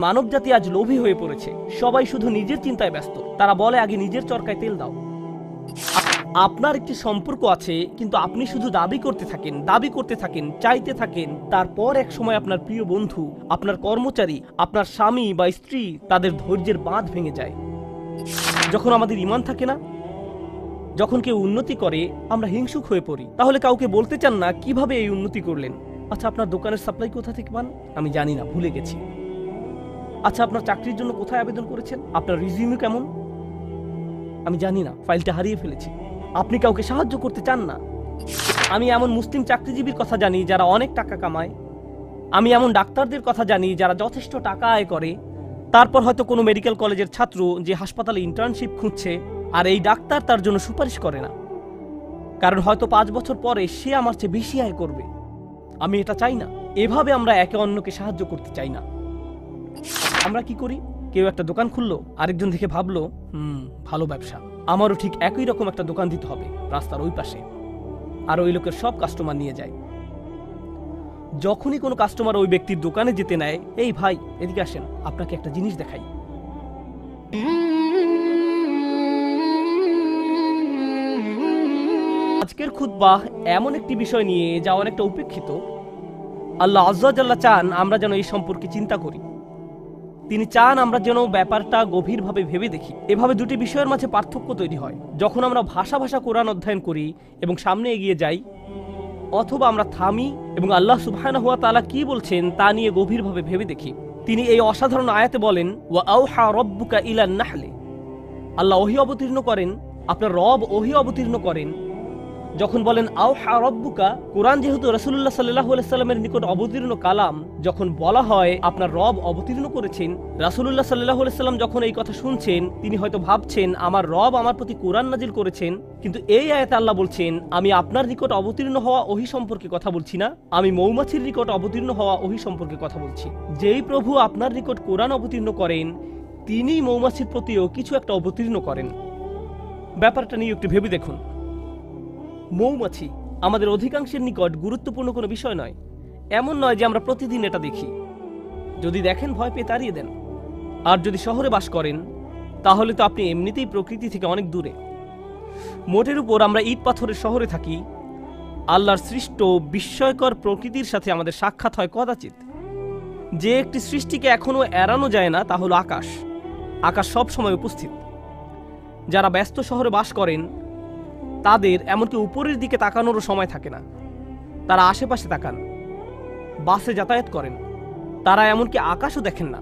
মানব জাতি আজ লোভী হয়ে পড়েছে। সবাই শুধু নিজের চিন্তায় ব্যস্ত। তারা বলে আগে নিজের চরকায় তেল দাও। আপনার একটি সম্পর্ক আছে, কিন্তু আপনি শুধু দাবি করতে থাকেন, চাইতে থাকেন। তারপর এক সময় আপনার প্রিয় বন্ধু, আপনার কর্মচারী, আপনার স্বামী বা স্ত্রী, তাদের ধৈর্যের বাঁধ ভেঙে যায়। যখন আমাদের ঈমান থাকে না, যখন কেউ উন্নতি করে, আমরা হিংসুক হয়ে পড়ি। তাহলে কাউকে বলতে চান না কিভাবে এই উন্নতি করলেন। আচ্ছা, আপনার দোকানের সাপ্লাই কোথা থেকে পান? আমি জানি না, ভুলে গেছি। আচ্ছা, আপনার চাকরির জন্য কোথায় আবেদন করেছেন? আপনার রিজিউম কেমন? আমি জানি না, ফাইলটা হারিয়ে ফেলেছি। আপনি কাউকে সাহায্য করতে চান না। আমি এমন মুসলিম চাকরিজীবীর কথা জানি যারা অনেক টাকা কামায়। আমি এমন ডাক্তারদের কথা জানি যারা যথেষ্ট টাকা আয় করে। তারপর হয়তো কোনো মেডিকেল কলেজের ছাত্র যে হাসপাতালে ইন্টার্নশিপ খুঁজছে, আর এই ডাক্তার তার জন্য সুপারিশ করে না, কারণ হয়তো 5 বছর পরে সে আমার চেয়ে বেশি আয় করবে। আমি এটা চাই না। এভাবে আমরা একে অন্যকে সাহায্য করতে চাই না। আমরা কি করি? কেউ একটা দোকান খুললো, আরেকজন দেখে ভাবলো ভালো ব্যবসা, আমারও ঠিক একই রকম একটা দোকান দিতে হবে রাস্তার ওই পাশে। আর ওই লোকের সব কাস্টমার নিয়ে যায়। যখনই কোনো কাস্টমার ওই ব্যক্তির দোকানে যেতে নেয়, এই ভাই এদিকে আসেন, আপনাকে একটা জিনিস দেখাই। আজকের খুতবা এমন একটি বিষয় নিয়ে যা অনেকটা উপেক্ষিত। আল্লাহ আজ্জা ওয়া জাল্লা চান আমরা যেন এই সম্পর্কে চিন্তা করি। তিনি চান আমরা যেন ব্যাপারটা গভীরভাবে ভেবে দেখি। এভাবে দুটি বিষয়ের মাঝে পার্থক্য তৈরি হয়। যখন আমরা ভাষা কোরআন অধ্যয়ন করি এবং সামনে এগিয়ে যাই, অথবা আমরা থামি এবং আল্লাহ সুবহানাহু ওয়া তাআলা কি বলছেন তা নিয়ে গভীরভাবে ভেবে দেখি। তিনি এই অসাধারণ আয়াতে বলেন, ওয়া আওহা রাব্বুকা ইলান নাহলি। আল্লাহ ওহী অবতীর্ণ করেন, আপনার রব ওহী অবতীর্ণ করেন। যখন বলেন আওহা রাব্বুকা, কোরআন যেহেতু রাসূলুল্লাহ সাল্লাল্লাহু আলাইহি সাল্লামের নিকট অবতীর্ণ কালাম, যখন বলা হয় আপনার রব অবতীর্ণ করেছেন, রাসূলুল্লাহ সাল্লাল্লাহু আলাইহি সাল্লাম যখন এই কথা শুনছেন, তিনি হয়তো ভাবছেন আমার রব আমার প্রতি কোরআন নাজিল করেছেন। কিন্তু এই আয়াতে আল্লাহ বলছেন, আমি আপনার নিকট অবতীর্ণ হওয়া ওহী সম্পর্কে কথা বলছি না, আমি মৌমাছির নিকট অবতীর্ণ হওয়া ওহী সম্পর্কে কথা বলছি। যেই প্রভু আপনার নিকট কোরআন অবতীর্ণ করেন, তিনি মৌমাছির প্রতিও কিছু একটা অবতীর্ণ করেন। ব্যাপারটা নিয়ে একটু ভেবে দেখুন। মৌমাছি আমাদের অধিকাংশের নিকট গুরুত্বপূর্ণ কোনো বিষয় নয়। এমন নয় যে আমরা প্রতিদিন এটা দেখি। যদি দেখেন, ভয় পেয়ে তাড়িয়ে দেন। আর যদি শহরে বাস করেন, তাহলে তো আপনি এমনিতেই প্রকৃতি থেকে অনেক দূরে। মোটের উপর আমরা ইট পাথরের শহরে থাকি। আল্লাহর সৃষ্ট বিস্ময়কর প্রকৃতির সাথে আমাদের সাক্ষাৎ হয় কদাচিৎ। যে একটি সৃষ্টিকে এখনো এড়ানো যায় না, তা হলো আকাশ। আকাশ সব সময় উপস্থিত। যারা ব্যস্ত শহরে বাস করেন, তাদের এমনকি উপরের দিকে তাকানোরও সময় থাকে না। তারা আশেপাশে তাকান, বাসে যাতায়াত করেন, তারা এমনকি আকাশও দেখেন না।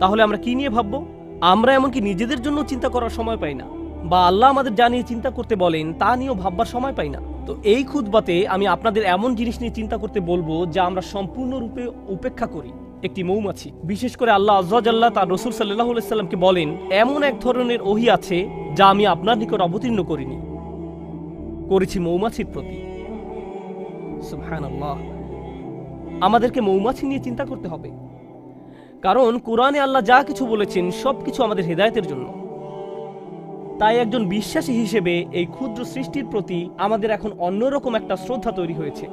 তাহলে আমরা কি নিয়ে ভাববো? আমরা এমনকি নিজেদের জন্য চিন্তা করার সময় পাই না, বা আল্লাহ আমাদের যা নিয়ে চিন্তা করতে বলেন তা নিয়েও ভাববার সময় পাই না। তো এই খুতবাতে আমি আপনাদের এমন জিনিস নিয়ে চিন্তা করতে বলবো যা আমরা সম্পূর্ণরূপে উপেক্ষা করি। একটি মৌমাছি, বিশেষ করে আল্লাহ আজ্জা ওয়া জাল্লা তার রাসূল সাল্লাল্লাহু আলাইহি সাল্লামকে বলেন, এমন এক ধরনের ওহী আছে যা আমি আপনার নিকট অবতীর্ণ করেছি মৌমাছির প্রতি। সুবহানাল্লাহ। আমাদেরকে মৌমাছি নিয়ে চিন্তা করতে হবে, কারণ কোরআনে আল্লাহ যা কিছু বলেছেন সবকিছু আমাদের হেদায়েতের জন্য। তাই একজন বিশ্বাসী হিসেবে এই ক্ষুদ্র সৃষ্টির প্রতি আমাদের এখন অন্যরকম একটা শ্রদ্ধা তৈরি হয়েছে,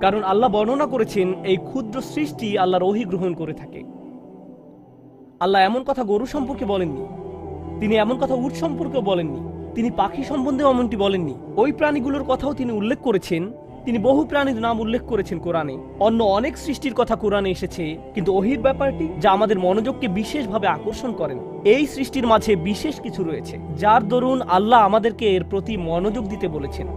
কারণ আল্লাহ বর্ণনা করেছেন এই ক্ষুদ্র সৃষ্টি আল্লাহর ওহী গ্রহণ করে থাকে। আল্লাহ এমন কথা গরু সম্পর্কে বলেননি, তিনি এমন কথা উট সম্পর্কেও বলেননি, তিনি পাখি সম্বন্ধেও এমনটি বলেননি। ওই প্রাণীগুলোর কথাও তিনি উল্লেখ করেছেন। তিনি বহু প্রাণীর নাম উল্লেখ করেছেন কোরআনে। অন্য অনেক সৃষ্টির কথা কোরআনে এসেছে, কিন্তু ওহীর ব্যাপারটি যা আমাদের মনোযোগকে বিশেষভাবে আকর্ষণ করেন। এই সৃষ্টির মাঝে বিশেষ কিছু রয়েছে যার দরুন আল্লাহ আমাদেরকে এর প্রতি মনোযোগ দিতে বলেছেন।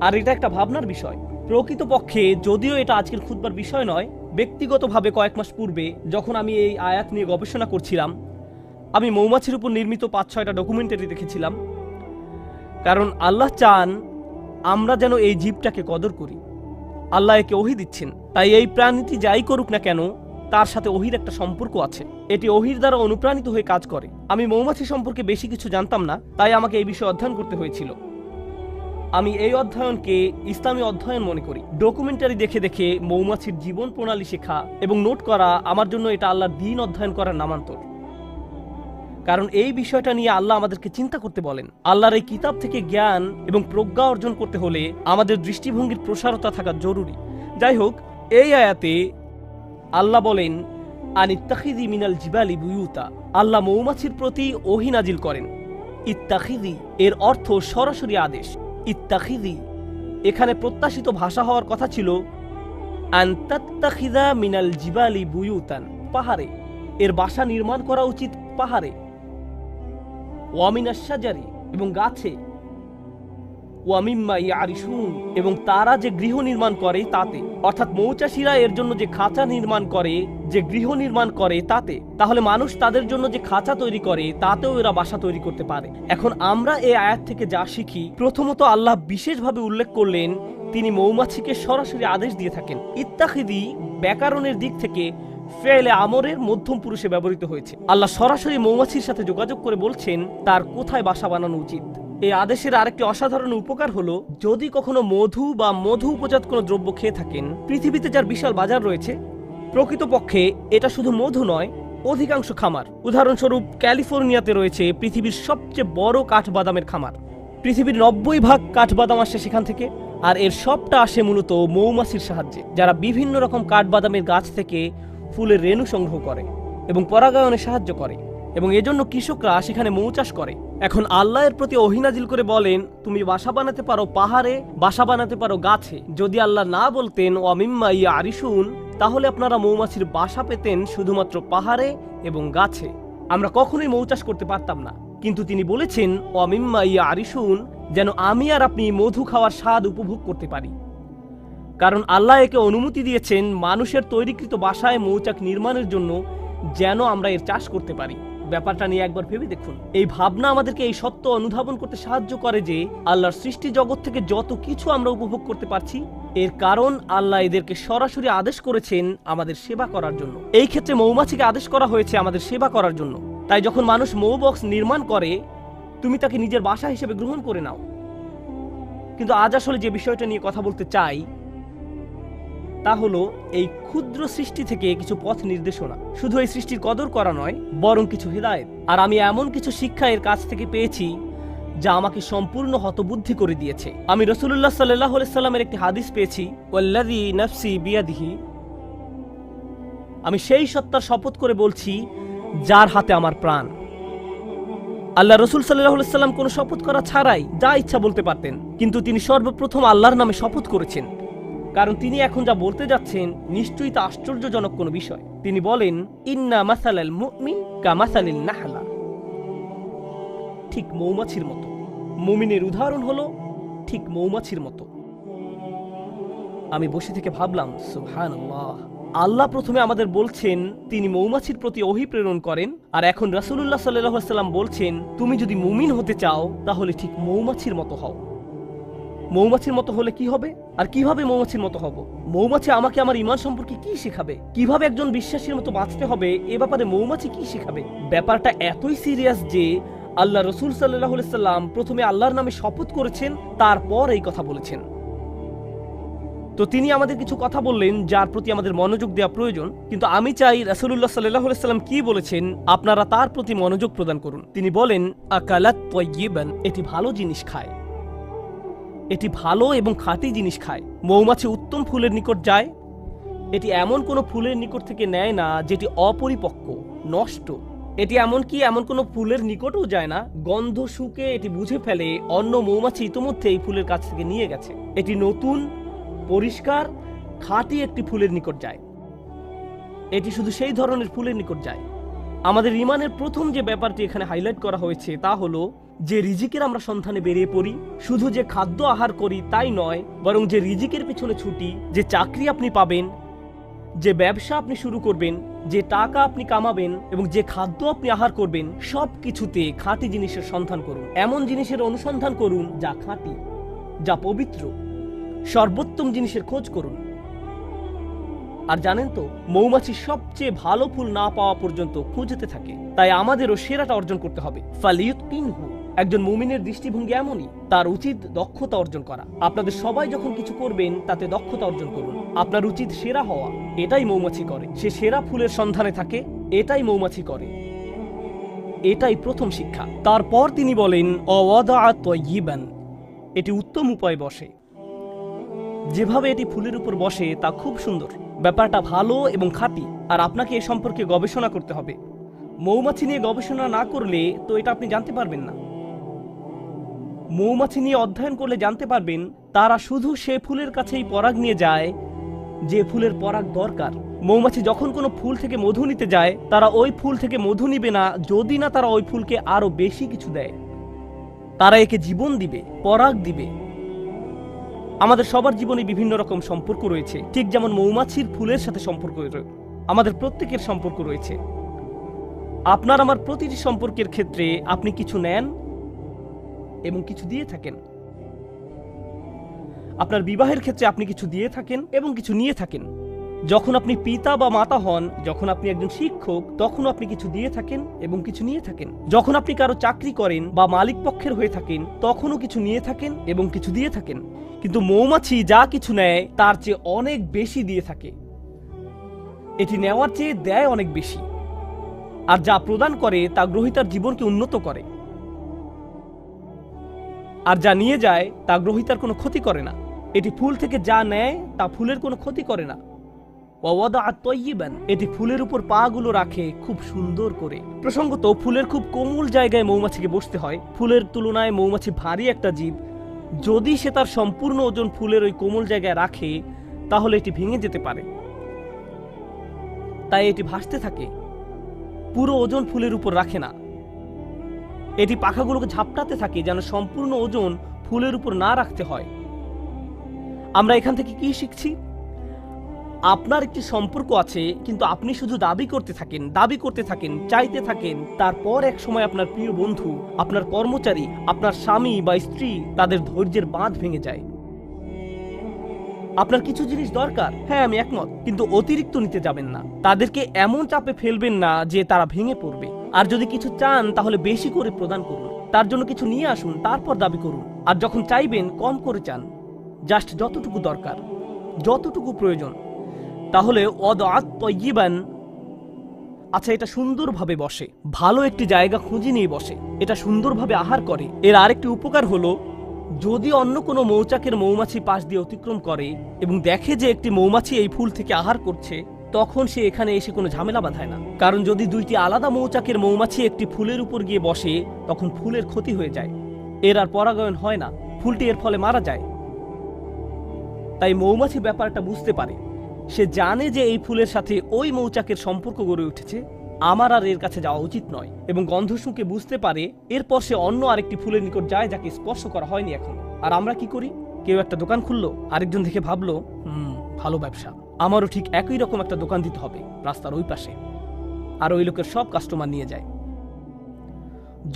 আর এটা একটা ভাবনার বিষয়। প্রকৃতপক্ষে যদিও এটা আজকের খুতবার বিষয় নয়, ব্যক্তিগতভাবে কয়েক মাস পূর্বে যখন আমি এই আয়াত নিয়ে গবেষণা করছিলাম, আমি মৌমাছির উপর নির্মিত 5-6টা ডকুমেন্টারি দেখেছিলাম। কারণ আল্লাহ চান আমরা যেন এই জীবটাকে কদর করি। আল্লাহ একে ওহী দিচ্ছেন, তাই এই প্রাণীটি যাই করুক না কেন, তার সাথে ওহীর একটা সম্পর্ক আছে। এটি ওহীর দ্বারা অনুপ্রাণিত হয়ে কাজ করে। আমি মৌমাছি সম্পর্কে বেশি কিছু জানতাম না, তাই আমাকে এই বিষয়ে অধ্যয়ন করতে হয়েছিল। আমি এই অধ্যয়নকে ইসলামী অধ্যয়ন মনে করি। ডকুমেন্টারি দেখে দেখে মৌমাছির জীবন প্রণালী শেখা এবং নোট করা আমার জন্য এটা আল্লাহর দ্বীন অধ্যয়ন করার নামান্তর। কারণ এই বিষয়টা নিয়ে আল্লাহ আমাদেরকে চিন্তা করতে বলেন। আল্লাহর এই কিতাব থেকে জ্ঞান এবং প্রজ্ঞা অর্জন করতে হলে আমাদের দৃষ্টিভঙ্গির প্রসারতা থাকা জরুরি। যাই হোক, এই আয়াতে আল্লাহ বলেন আন ইত্তাখিযি মিনাল জিবালি বুয়ুতা, আল্লাহ মৌমাছির প্রতি ওহী নাজিল করেন। ইত্তাখিযি এর অর্থ সরাসরি আদেশ। ইত্তাখিযি এখানে প্রত্যাশিত ভাষা হওয়ার কথা ছিল আন তাত্তাখিযা মিনাল জিবালি বুয়ুতান, পাহাড়ে। এর বাসা নির্মাণ করা উচিত পাহাড়ে। ওয়া মিনাশ শাজারি এবং গাছে। ওয়া মিম্মা ইয়ারিশুন এবং তারা যে গৃহ নির্মাণ করে তাতে, অর্থাৎ মৌচাষীরা এর জন্য যে খাঁচা নির্মাণ করে, যে গৃহ নির্মাণ করে তাতে। তাহলে মানুষ তাদের জন্য যে খাঁচা তৈরি করে তাতেও এরা বাসা তৈরি করতে পারে। এখন আমরা এই আয়াত থেকে যা শিখি, প্রথমত আল্লাহ বিশেষভাবে উল্লেখ করলেন তিনি মৌমাছিকে সরাসরি আদেশ দিয়ে থাকেন। ইত্তাখিযি ব্যাকরণের দিক থেকে ফেলে আমরের মধ্যম পুরুষে ব্যবহৃত হয়েছে। আল্লাহ সরাসরি মৌমাছির সাথে যোগাযোগ করে বলছেন তার কোথায় বাসা বানানো উচিত। এই আদেশের আরেকটি অসাধারণ উপকার হলো, যদি কখনো মধু বা মধু উপজাত কোনো দ্রব্য খেয়ে থাকেন, পৃথিবীতে যার বিশাল বাজার রয়েছে, প্রকৃতপক্ষে এটা শুধু মধু নয়, অধিকাংশ খামার। উদাহরণস্বরূপ ক্যালিফোর্নিয়াতে রয়েছে পৃথিবীর সবচেয়ে বড় কাঠবাদামের খামার। পৃথিবীর 90% কাঠবাদাম আসে সেখান থেকে, আর এর সবটা আসে মূলত মৌমাছির সাহায্যে, যারা বিভিন্ন রকম কাঠবাদামের গাছ থেকে ফুলের রেণু সংগ্রহ করে এবং পরাগায়নে সাহায্য করে, এবং এজন্য কৃষকরা সেখানে মৌ চাষ করে। এখন আল্লাহর প্রতি ওহী নাজিল করে বলেন তুমি বাসা বানাতে পারো পাহাড়ে, বাসা বানাতে পারো গাছে। যদি আল্লাহ না বলতেন ওয়া মিম্মা ইয়ারিশুন, তাহলে আপনারা মৌমাছির বাসা পেতেন শুধুমাত্র পাহাড়ে এবং গাছে। আমরা কখনোই মৌ চাষ করতে পারতাম না। কিন্তু তিনি বলেছেন ওয়া মিম্মা ইয়ারিশুন, যেন আমি আর আপনি মধু খাওয়ার স্বাদ উপভোগ করতে পারি। কারণ আল্লাহ একে অনুমতি দিয়েছেন মানুষের তৈরিকৃত বাসায় মৌচাক নির্মাণের জন্য, যেন আমরা এর চাষ করতে পারি। ব্যাপারটা নিয়ে একবার ভেবে দেখুন। এই ভাবনা আমাদেরকে এই সত্য অনুধাবন করতে সাহায্য করে যে আল্লাহর সৃষ্টি জগৎ থেকে যত কিছু আমরা উপভোগ করতে পারছি, এর কারণ আল্লাহ এদেরকে সরাসরি আদেশ করেছেন আমাদের সেবা করার জন্য। এই ক্ষেত্রে মৌমাছিকে আদেশ করা হয়েছে আমাদের সেবা করার জন্য। তাই যখন মানুষ মৌ বক্স নির্মাণ করে, তুমি তাকে নিজের বাসা হিসেবে গ্রহণ করে নাও। কিন্তু আজ আসলে যে বিষয়টা নিয়ে কথা বলতে চাই তা হলো এই ক্ষুদ্র সৃষ্টি থেকে কিছু পথ নির্দেশনা। শুধু এই সৃষ্টির কদর করা নয়, বরং কিছু হিদায়েত। আর আমি এমন কিছু শিক্ষা এর কাছ থেকে পেয়েছি যা আমাকে সম্পূর্ণ হতবুদ্ধি করে দিয়েছে। আমি রাসূলুল্লাহ সাল্লাল্লাহু আলাইহি সাল্লামের একটি হাদিস পেয়েছি, ওয়াল্লাযী নাফসি বিয়াদিহি, আমি সেই সত্তার শপথ করে বলছি যার হাতে আমার প্রাণ। আল্লাহ রাসূল সাল্লাল্লাহু আলাইহি সাল্লাম কোনো শপথ করা ছাড়াই যা ইচ্ছা বলতে পারতেন, কিন্তু তিনি সর্বপ্রথম আল্লাহর নামে শপথ করেছেন, কারণ তিনি এখন যা বলতে যাচ্ছেন নিশ্চয়ই তা আশ্চর্যজনক কোনো বিষয়। তিনি বলেন ইন্না মাসালাল মুমিন কামাসালিন নাহলা, ঠিক মৌমাছির মতো। মুমিনের উদাহরণ হলো ঠিক মৌমাছির মতো। আমি বসে থেকে ভাবলাম সুবহানাল্লাহ, আল্লাহ প্রথমে আমাদের বলছেন তিনি মৌমাছির প্রতি ওহী প্রেরণ করেন, আর এখন রাসূলুল্লাহ সাল্লাল্লাহু আলাইহি সাল্লাম বলছেন তুমি যদি মুমিন হতে চাও তাহলে ঠিক মৌমাছির মতো হও। মৌমাছির মতো হলে কি হবে, আর কিভাবে মৌমাছির মতো হব? মৌমাছি আমাকে আমার ঈমান সম্পর্কে কি শেখাবে? কিভাবে একজন বিশ্বাসীর মতো বাঁচতে হবে এ ব্যাপারে মৌমাছি কি শেখাবে? ব্যাপারটা এতই সিরিয়াস যে আল্লাহ রাসূল সাল্লাল্লাহু আলাইহি সাল্লাম প্রথমে আল্লাহর নামে শপথ করেছেন, তারপর এই কথা বলেছেন। তো তিনি আমাদের কিছু কথা বললেন যার প্রতি আমাদের মনোযোগ দেওয়া প্রয়োজন। কিন্তু আমি চাই রাসূলুল্লাহ সাল্লাল্লাহু আলাইহি সাল্লাম কি বলেছেন আপনারা তার প্রতি মনোযোগ প্রদান করুন। তিনি বলেন আকালাত তাইয়িবান, এটি ভালো জিনিস খায়, এটি ভালো এবং খাঁটি জিনিস খায়। মৌমাছি উত্তম ফুলের নিকট যায়, এটি এমন কোনো ফুলের নিকট থেকে নেয় না যেটি অপরিপক্ক, নষ্ট। এটি এমন কোনো ফুলের নিকটও যায় না, গন্ধ শুকে এটি বুঝে ফেলে অন্য মৌমাছি ইতিমধ্যে এই ফুলের কাছ থেকে নিয়ে গেছে। এটি নতুন, পরিষ্কার, খাঁটি একটি ফুলের নিকট যায়। এটি শুধু সেই ধরনের ফুলের নিকট যায়। আমাদের ঈমানের প্রথম যে ব্যাপারটি এখানে হাইলাইট করা হয়েছে তা হলো যে রিজিকের আমরা সন্ধানে বেরিয়ে পড়ি, শুধু যে খাদ্য আহার করি তাই নয়, বরং যে রিজিকের পিছনে ছুটি, যে চাকরি আপনি পাবেন, যে ব্যবসা আপনি শুরু করবেন, যে টাকা আপনি কামাবেন এবং যে খাদ্য আপনি আহার করবেন, সব কিছুতে খাঁটি জিনিসের সন্ধান করুন। এমন জিনিসের অনুসন্ধান করুন যা খাঁটি, যা পবিত্র। সর্বোত্তম জিনিসের খোঁজ করুন। আর জানেন তো, মৌমাছি সবচেয়ে ভালো ফুল না পাওয়া পর্যন্ত খুঁজতে থাকে। তাই আমাদেরও সেরাটা অর্জন করতে হবে। ফালিয়ুতিনহু, একজন মুমিনের দৃষ্টিভঙ্গি এমনই, তার উচিত দক্ষতা অর্জন করা। আপনাদের সবাই যখন কিছু করবেন তাতে দক্ষতা অর্জন করুন। আপনার উচিত সেরা হওয়া, এটাই মৌমাছি করে। সে সেরা ফুলের সন্ধানে থাকে, এটাই মৌমাছি করে। এটাই প্রথম শিক্ষা। তারপর তিনি বলেন অওয়াদা তাইয়িবান, এটি উত্তম উপায়ে বসে। যেভাবে এটি ফুলের উপর বসে তা খুব সুন্দর। ব্যাপারটা ভালো এবং খাঁটি, আর আপনাকে এ সম্পর্কে গবেষণা করতে হবে। মৌমাছি নিয়ে গবেষণা না করলে তো এটা আপনি জানতে পারবেন না। মৌমাছি নিয়ে অধ্যয়ন করলে জানতে পারবেন তারা শুধু সে ফুলের কাছেই পরাগ নিয়ে যায় যে ফুলের পরাগ দরকার। মৌমাছি যখন কোনো ফুল থেকে মধু নিতে যায়, তারা ওই ফুল থেকে মধু নিবে না যদি না তারা ওই ফুলকে আরো বেশি কিছু দেয়। তারা একে জীবন দিবে, পরাগ দিবে। আমাদের সবার জীবনে বিভিন্ন রকম সম্পর্ক রয়েছে, ঠিক যেমন মৌমাছির ফুলের সাথে সম্পর্ক আমাদের প্রত্যেকের সম্পর্ক রয়েছে। আপনার আমার প্রতিটি সম্পর্কের ক্ষেত্রে আপনি কিছু নেন এবং কিছু দিয়ে থাকেন। আপনার বিবাহের ক্ষেত্রে আপনি কিছু দিয়ে থাকেন এবং কিছু নিয়ে থাকেন। যখন আপনি পিতা বা মাতা হন, যখন আপনি একজন শিক্ষক, তখন আপনি কিছু দিয়ে থাকেন এবং কিছু নিয়ে থাকেন। যখন আপনি কারো চাকরি করেন বা মালিক পক্ষের হয়ে থাকেন, তখনও কিছু নিয়ে থাকেন এবং কিছু দিয়ে থাকেন। কিন্তু মৌমাছি যা কিছু নেয় তার চেয়ে অনেক বেশি দিয়ে থাকে। এটি নেওয়ার চেয়ে দেয় অনেক বেশি, আর যা প্রদান করে তা গ্রহীতার জীবনকে উন্নত করে, আর যা নিয়ে যায় তা গ্রহীতার কোনো ক্ষতি করে না। এটি ফুল থেকে যা নেয় তা ফুলের কোনো ক্ষতি করে না। এটি ফুলের উপর পা গুলো রাখে খুব সুন্দর করে। প্রসঙ্গত, ফুলের খুব কোমল জায়গায় মৌমাছিকে বসতে হয়। ফুলের তুলনায় মৌমাছি ভারী একটা জীব। যদি সে তার সম্পূর্ণ ওজন ফুলের ওই কোমল জায়গায় রাখে, তাহলে এটি ভেঙে যেতে পারে। তাই এটি ভাসতে থাকে, পুরো ওজন ফুলের উপর রাখে না। এটি পাখাগুলোকে ঝাপটাতে থাকে যেন সম্পূর্ণ ওজন ফুলের উপর না রাখতে হয়। আমরা এখান থেকে কি শিখছি? আপনার একটি সম্পর্ক আছে, কিন্তু আপনি শুধু দাবি করতে থাকেন, চাইতে থাকেন। তারপর এক সময় আপনার প্রিয় বন্ধু, আপনার কর্মচারী, আপনার স্বামী বা স্ত্রী, তাদের ধৈর্যের বাঁধ ভেঙে যায়। আপনার কিছু জিনিস দরকার, হ্যাঁ আমি একমত, কিন্তু অতিরিক্ত নিতে যাবেন না। তাদেরকে এমন চাপে ফেলবেন না যে তারা ভেঙে পড়বে। আর যদি কিছু চান তাহলে বেশি করে প্রদান করুন। তার জন্য কিছু নিয়ে আসুন, তারপর দাবি করুন। আর যখন চাইবেন কম করে চান, জাস্ট যতটুকু দরকার, যতটুকু প্রয়োজন। তাহলে আচ্ছা, এটা সুন্দরভাবে বসে, ভালো একটি জায়গা খুঁজে নিয়ে বসে, এটা সুন্দরভাবে আহার করে। এর আরেকটি উপকার হলো, যদি অন্য কোনো মৌচাকের মৌমাছি পাশ দিয়ে অতিক্রম করে এবং দেখে যে একটি মৌমাছি এই ফুল থেকে আহার করছে, তখন সে এখানে এসে কোনো ঝামেলা বাঁধায় না। কারণ যদি দুইটি আলাদা মৌচাকের মৌমাছি একটি ফুলের উপর গিয়ে বসে, তখন ফুলের ক্ষতি হয়ে যায়, এর আর পরাগায়ন হয় না, ফুলটি এর ফলে মারা যায়। তাই মৌমাছি ব্যাপারটা বুঝতে পারে। সে জানে যে এই ফুলের সাথে ওই মৌচাকের সম্পর্ক গড়ে উঠেছে, আমার আর এর কাছে যাওয়া উচিত নয়, এবং গন্ধ শুঁকে বুঝতে পারে। এরপর সে অন্য আরেকটি ফুলের নিকট যায় যাকে স্পর্শ করা হয়নি এখন। আর আমরা কি করি? কেউ একটা দোকান খুললো, আরেকজন দেখে ভাবলো ভালো ব্যবসা, আমারও ঠিক একই রকম একটা দোকান দিতে হবে রাস্তার ওই পাশে। আর ওই লোকের সব কাস্টমার নিয়ে যায়।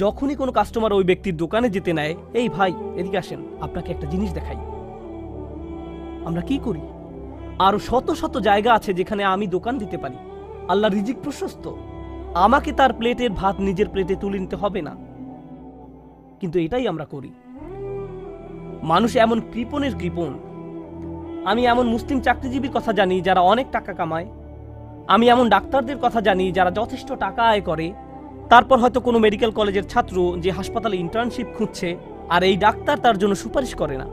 যখনই কোনো কাস্টমার ওই ব্যক্তির দোকানে যেতে নেয়, এই ভাই এদিকে আসেন, আপনাকে একটা জিনিস দেখাই। আমরা কি করি? আরো শত শত জায়গা আছে যেখানে আমি দোকান দিতে পারি। আল্লাহ রিজিক প্রশস্ত, আমাকে তার প্লেটের ভাত নিজের প্লেটে তুলে নিতে হবে না। কিন্তু এটাই আমরা করি। মানুষ এমন কৃপণের কৃপণ। আমি এমন মুসলিম চাকরিজীবীর কথা জানি যারা অনেক টাকা কামায়। আমি এমন ডাক্তারদের কথা জানি যারা যথেষ্ট টাকা আয় করে। তারপর হয়তো কোনো মেডিকেল কলেজের ছাত্র যে হাসপাতালে ইন্টার্নশিপ খুঁজছে, আর এই ডাক্তার তার জন্য সুপারিশ করে না,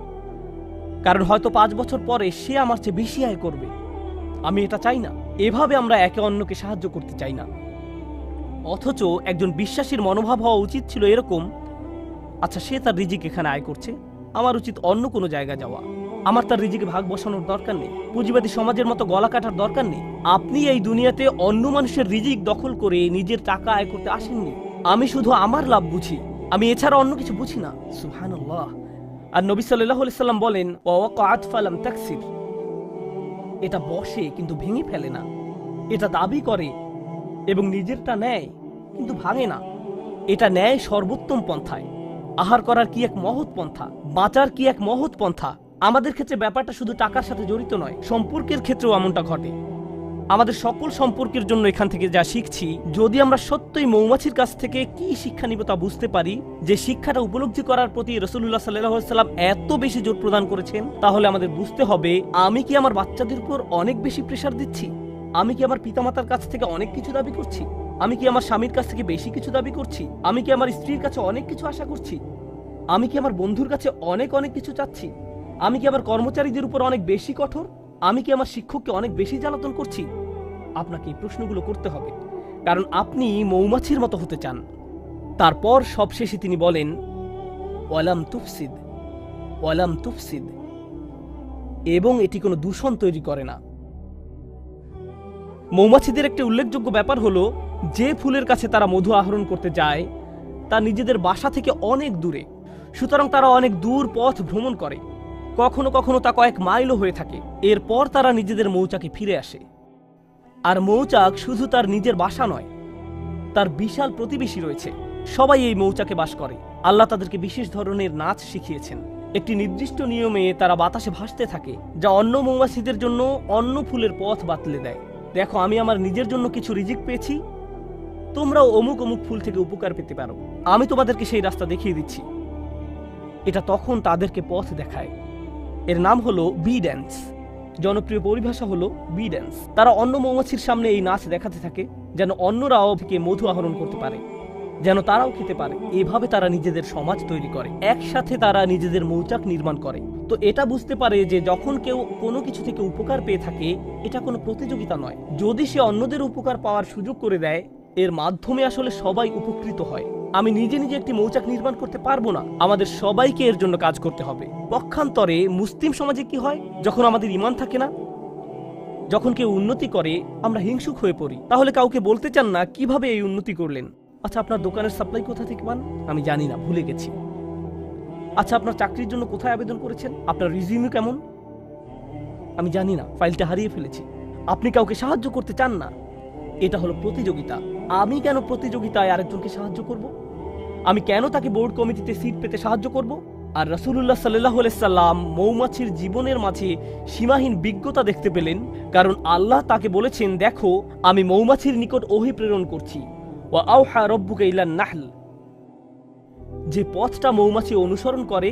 কারণ হয়তো 5 বছর পরে সে আমার চেয়ে বেশি আয় করবে। আমি এটা চাই না। এভাবে আমরা একে অন্যকে সাহায্য করতে চাই না। অথচ একজন বিশ্বাসীর মনোভাব হওয়া উচিত ছিল এরকম, আচ্ছা সে তার রিজিক এখানে আয় করছে, আমার উচিত অন্য কোনো জায়গায় যাওয়া। আমার তার রিজিকে ভাগ বসানোর দরকার নেই। পুঁজিবাদী সমাজের মতো গলা কাটার দরকার নেই। আপনি এই দুনিয়াতে অন্য মানুষের রিজিক দখল করে নিজের টাকা আয় করতে আসেননি। আমি শুধু আমার লাভ বুঝি, আমি এছাড়া অন্য কিছু বুঝি না। সুবহানাল্লাহ। আর নবী সাল্লাল্লাহু আলাইহি সাল্লাম বলেন, ওয়াকাআত ফালাম তাকসির। এটা বসে কিন্তু ভেঙে ফেলে না। এটা দাবি করে এবং নিজেরটা নেয় কিন্তু ভাঙে না। এটা নেয় সর্বোত্তম পন্থায়। আহার করার কি এক মহৎ পন্থা, বাঁচার কি এক মহৎ পন্থা। আমাদের ক্ষেত্রে ব্যাপারটা শুধু টাকার সাথে জড়িত নয়, সম্পর্কের ক্ষেত্রেও এমনটা ঘটে। আমাদের সকল সম্পর্কের জন্য এখান থেকে যা শিখছি, যদি আমরা সত্যই মৌমাছির কাছ থেকে কি শিক্ষা নিব তা বুঝতে পারি, যে শিক্ষাটা উপলব্ধি করার প্রতি রাসূলুল্লাহ সাল্লাল্লাহু আলাইহি ওয়াসাল্লাম এত বেশি জোর প্রদান করেছেন, তাহলে আমাদের বুঝতে হবে, আমি কি আমার বাচ্চাদের উপর অনেক বেশি প্রেসার দিচ্ছি? আমি কি আমার পিতামাতার কাছ থেকে অনেক কিছু দাবি করছি? আমি কি আমার স্বামীর কাছ থেকে বেশি কিছু দাবি করছি? আমি কি আমার স্ত্রীর কাছে অনেক কিছু আশা করছি? আমি কি আমার বন্ধুর কাছে অনেক অনেক কিছু চাচ্ছি? আমি কি আমার কর্মচারীদের উপর অনেক বেশি কঠোর? আমি কি আমার শিক্ষককে অনেক বেশি জ্বালাতন করছি? আপনাকে এই প্রশ্নগুলো করতে হবে, কারণ আপনি মৌমাছির মতো হতে চান। তারপর সবশেষে তিনি বলেন, ওয়ালাম তুফসিদ, ওয়ালাম তুফসিদ, এবং এটি কোনো দূষণ তৈরি করে না। মৌমাছিদের একটি উল্লেখযোগ্য ব্যাপার হলো, যে ফুলের কাছে তারা মধু আহরণ করতে যায় তা নিজেদের বাসা থেকে অনেক দূরে, সুতরাং তারা অনেক দূর পথ ভ্রমণ করে, কখনো কখনো তা কয়েক মাইলও হয়ে থাকে। এরপর তারা নিজেদের মৌচাকে ফিরে আসে। আর মৌচাক শুধু তার নিজের বাসা নয়, তার বিশাল প্রতিবেশী রয়েছে, সবাই এই মৌচাকে বাস করে। আল্লাহ তাদেরকে বিশেষ ধরনের নাচ শিখিয়েছেন। একটি নির্দিষ্ট নিয়মে তারা বাতাসে ভাসতে থাকে, যা অন্য মৌমাছিদের জন্য অন্য ফুলের পথ বাতলে দেয়। দেখো, আমি আমার নিজের জন্য কিছু রিজিক পেয়েছি, তোমরাও অমুক অমুক ফুল থেকে উপকার পেতে পারো। আমি তোমাদেরকে সেই রাস্তা দেখিয়ে দিচ্ছি। এটা তখন তাদেরকে পথ দেখায়। এর নাম হলো বি ড্যান্স। জনপ্রিয় পরিভাষা হলো বি ড্যান্স। তারা অন্য মৌমাছির সামনে এই নাচ দেখাতে থাকে, যেন অন্যরাও থেকে মধু আহরণ করতে পারে, যেন তারাও খেতে পারে। এভাবে তারা নিজেদের সমাজ তৈরি করে, একসাথে তারা নিজেদের মৌচাক নির্মাণ করে। তো এটা বুঝতে পারে যে যখন কেউ কোনো কিছু থেকে উপকার পেয়ে থাকে, এটা কোনো প্রতিযোগিতা নয়। যদি সে অন্যদের উপকার পাওয়ার সুযোগ করে দেয়, এর মাধ্যমে আসলে সবাই উপকৃত হয়। আমি নিজে নিজে একটি মৌচাক নির্মাণ করতে পারবো না, আমাদের সবাইকে এর জন্য কাজ করতে হবে। পক্ষান্তরে মুসলিম সমাজে কি হয়, যখন আমাদের ঈমান থাকে না, যখন কেউ উন্নতি করে আমরা হিংসুক হয়ে পড়ি। তাহলে কাউকে বলতে চান না কিভাবে এই উন্নতি করলেন। আচ্ছা, আপনার দোকানের সাপ্লাই কোথা থেকে পান? আমি জানি না, ভুলে গেছি। আচ্ছা, আপনার চাকরির জন্য কোথায় আবেদন করেছেন? আপনার রিজিউমি কেমন? আমি জানি না, ফাইলটা হারিয়ে ফেলেছি। আপনি কাউকে সাহায্য করতে চান না, এটা হলো প্রতিযোগিতা। আমি কেন প্রতিযোগিতায় আরেকজনকে সাহায্য করব? আমি কেন তাকে বোর্ড কমিটিতে সিট পেতে সাহায্য করব? আর রাসূলুল্লাহ সাল্লাল্লাহু আলাইহি সাল্লাম মৌমাছির জীবনের মাঝে সীমাহীন বিজ্ঞতা দেখতে পেলেন, কারণ আল্লাহ তাকে বলেছেন, দেখো আমি মৌমাছির নিকট ওহী প্রেরণ করছি। ওয়া আওহা রাব্বুকা ইলান নাহল। যে পথটা মৌমাছি অনুসরণ করে,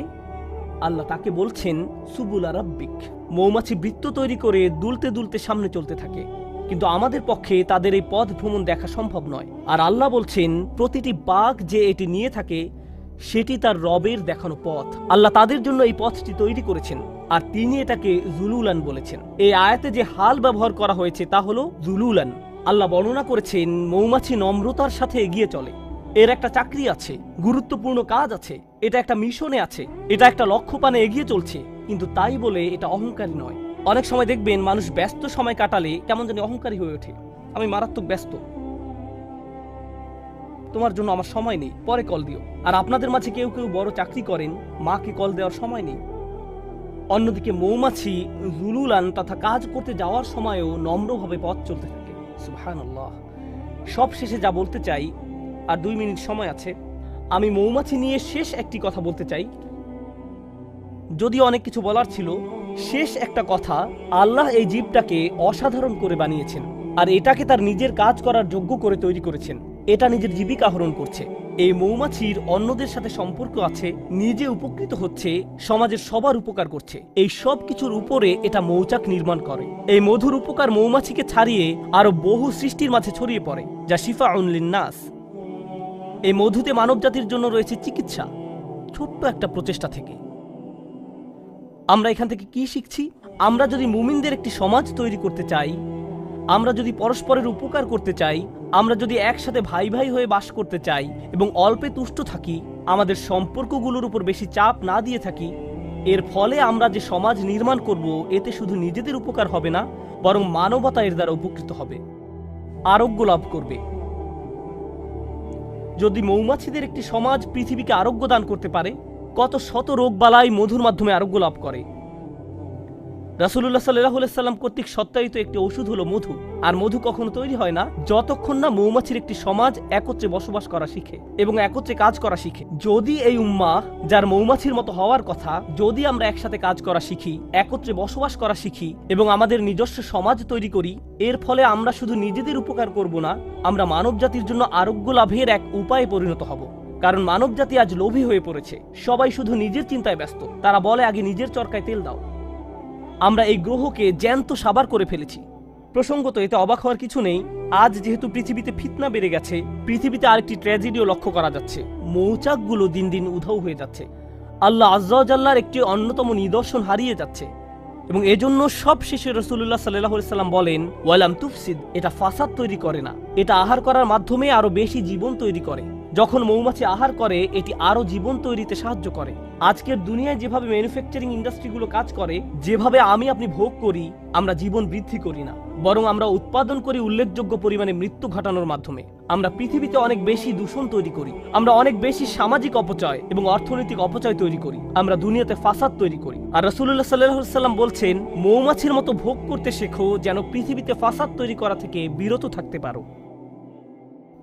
আল্লাহ তাকে বলছেন সুবুলা রাব্বিক। মৌমাছি বৃত্ত তৈরি করে দুলতে দুলতে সামনে চলতে থাকে, কিন্তু আমাদের পক্ষে তাদের এই পথ ভ্রমণ দেখা সম্ভব নয়। আর আল্লাহ বলছেন, প্রতিটি বাঘ যে এটি নিয়ে থাকে সেটি তার রবের দেখানো পথ। আল্লাহ তাদের জন্য এই পথটি তৈরি করেছেন, আর তিনি এটাকে জুলুলান বলেছেন। এই আয়াতে যে হাল ব্যবহার করা হয়েছে তা হলো জুলুলান। আল্লাহ বর্ণনা করেছেন, মৌমাছি নম্রতার সাথে এগিয়ে চলে। এর একটা চাকরি আছে, গুরুত্বপূর্ণ কাজ আছে, এটা একটা মিশনে আছে, এটা একটা লক্ষ্য পানে এগিয়ে চলছে, কিন্তু তাই বলে এটা অহংকারী নয়। অনেক সময় দেখবেন মানুষ ব্যস্ত সময় কাটালে কেমন জানি অহংকারী হয়ে ওঠে। আমি মারাত্মক ব্যস্ত, তোমার জন্য আমার সময় নেই, পরে কল দিও। আর আপনাদের মাঝে কেউ কেউ বড় চাকরি করেন, মাকে কল দেওয়ার সময় নেই। অন্যদিকে মৌমাছি জুলুলান তথা কাজ করতে যাওয়ার সময়ও নম্রভাবে পথ চলতে থাকে। সুবহানাল্লাহ। সব শেষে যা বলতে চাই, আর 2 মিনিট সময় আছে, আমি মৌমাছি নিয়ে শেষ একটি কথা বলতে চাই। যদিও অনেক কিছু বলার ছিল, শেষ একটা কথা, আল্লাহ এই জীবটাকে অসাধারণ করে বানিয়েছেন, আর এটাকে তার নিজের কাজ করার যোগ্য করে তৈরি করেছেন। এটা নিজের জীবিকা আহরণ করছে। এই মৌমাছির অন্যদের সাথে সম্পর্ক আছে, নিজে উপকৃত হচ্ছে, সমাজের সবার উপকার করছে। এই সব কিছুর উপরে এটা মৌচাক নির্মাণ করে। এই মধুর উপকার মৌমাছিকে ছাড়িয়ে আরো বহু সৃষ্টির মাঝে ছড়িয়ে পড়ে, যা শিফাউন লিন্নাস। এই মধুতে মানবজাতির জন্য রয়েছে চিকিৎসা, ছোট্ট একটা প্রচেষ্টা থেকে। আমরা এখান থেকে কি শিখছি? আমরা যদি মুমিনদের একটি সমাজ তৈরি করতে চাই, আমরা যদি পরস্পরের উপকার করতে চাই, আমরা যদি একসাথে ভাই ভাই হয়ে বাস করতে চাই এবং অল্পে তুষ্ট থাকি, আমাদের সম্পর্কগুলোর উপর বেশি চাপ না দিয়ে থাকি, এর ফলে আমরা যে সমাজ নির্মাণ করব, এতে শুধু নিজেদের উপকার হবে না, বরং মানবতা এর দ্বারা উপকৃত হবে, আরোগ্য লাভ করবে। যদি মৌমাছিদের একটি সমাজ পৃথিবীকে আরোগ্য দান করতে পারে, কত শত রোগ বালাই মধুর মাধ্যমে আরোগ্য লাভ করে। রাসূলুল্লাহ সাল্লাল্লাহু আলাইহি সাল্লাম কর্তৃক সত্যায়িত একটি ওষুধ হলো মধু। আর মধু কখনো তৈরি হয় না যতক্ষণ না মৌমাছির একটি সমাজ একত্রে বসবাস করা শিখে এবং একত্রে কাজ করা শিখে। যদি এই উম্মাহ, যার মৌমাছির মতো হওয়ার কথা, যদি আমরা একসাথে কাজ করা শিখি, একত্রে বসবাস করা শিখি এবং আমাদের নিজস্ব সমাজ তৈরি করি, এর ফলে আমরা শুধু নিজেদের উপকার করব না, আমরা মানব জাতির জন্য আরোগ্য লাভের এক উপায়ে পরিণত হব। কারণ মানব জাতি আজ লোভী হয়ে পড়েছে, সবাই শুধু নিজের চিন্তায় ব্যস্ত। তারা বলে, আগে নিজের চরকায় তেল দাও। আমরা এই গ্রহকে জ্যান্ত সাবার করে ফেলেছি। প্রসঙ্গত, এতে অবাক হওয়ার কিছু নেই। আজ যেহেতু পৃথিবীতে ফিতনা বেড়ে গেছে, পৃথিবীতে আরেকটি ট্র্যাজেডিও লক্ষ্য করা যাচ্ছে। মৌচাকগুলো দিন দিন উধাও হয়ে যাচ্ছে। আল্লাহ আজ্জা ওয়া জাল্লার একটি অন্যতম নিদর্শন হারিয়ে যাচ্ছে। এবং এজন্য সব শেষে রাসূলুল্লাহ সাল্লাল্লাহু আলাইহি সাল্লাম বলেন, ওয়ালাম তুফসিদ, এটা ফাসাদ তৈরি করে না, এটা আহার করার মাধ্যমে আরো বেশি জীবন তৈরি করে। যখন মৌমাছি আহার করে এটি আরো জীবন তৈরিতে সাহায্য করে। আজকের দুনিয়ায় যেভাবে ম্যানুফ্যাকচারিং ইন্ডাস্ট্রিগুলো কাজ করে, যেভাবে আমি আপনি ভোগ করি, আমরা জীবন বৃদ্ধি করি না, বরং আমরা উৎপাদন করি উল্লেখযোগ্য পরিমাণে মৃত্যু ঘটানোর মাধ্যমে। আমরা পৃথিবীতে অনেক বেশি দূষণ তৈরি করি, আমরা অনেক বেশি সামাজিক অপচয় এবং অর্থনৈতিক অপচয় তৈরি করি, আমরা দুনিয়াতে ফাসাদ তৈরি করি। আর রাসূলুল্লাহ সাল্লাল্লাহু আলাইহি সাল্লাম বলছেন, মৌমাছির মতো ভোগ করতে শেখো যেন পৃথিবীতে ফাসাদ তৈরি করা থেকে বিরত থাকতে পারো।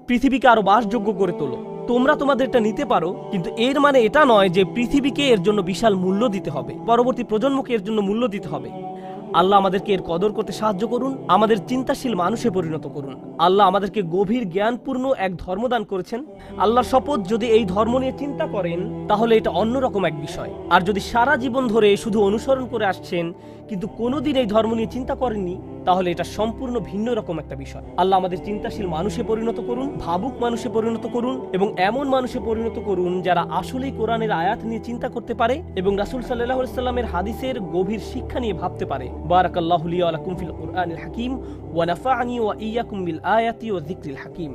পৃথিবীকে আরো বাসযোগ্য করে তোলো। তোমরা তোমাদেরটা নিতে পারো, কিন্তু এর মানে এটা নয় যে পৃথিবীকে এর জন্য বিশাল মূল্য দিতে হবে, পরবর্তী প্রজন্মকে এর জন্য মূল্য দিতে হবে। আল্লাহ আমাদেরকে এর কদর করতে সাহায্য করুন, আমাদের চিন্তাশীল মানুষে পরিণত করুন। আল্লাহ আমাদেরকে গভীর জ্ঞানপূর্ণ এক ধর্ম দান করেছেন। আল্লাহর শপথ, যদি এই ধর্ম নিয়ে চিন্তা করেন তাহলে এটা অন্যরকম এক বিষয়। আর যদি সারা জীবন ধরে শুধু অনুসরণ করে আসছেন কিন্তু কোনোদিন এই ধর্ম নিয়ে চিন্তা করেননি, তাহলে এটা সম্পূর্ণ ভিন্ন রকম একটা বিষয়। আল্লাহ আমাদের চিন্তাশীল মানুষে পরিণত করুন, ভাবুক মানুষে পরিণত করুন, এবং এমন মানুষে পরিণত করুন যারা আসলেই কোরআনের আয়াত নিয়ে চিন্তা করতে পারে এবং রাসূল সাল্লাল্লাহু আলাইহি সাল্লামের হাদিসের গভীর শিক্ষা নিয়ে ভাবতে পারে। বারাকাল্লাহু লি ওয়া লাকুম ফিল কুরআনিল হাকীম ওয়া নাফা'নি ওয়া ইয়্যাকুম বিল আয়াতি ওয়া যিকরিল হাকীম।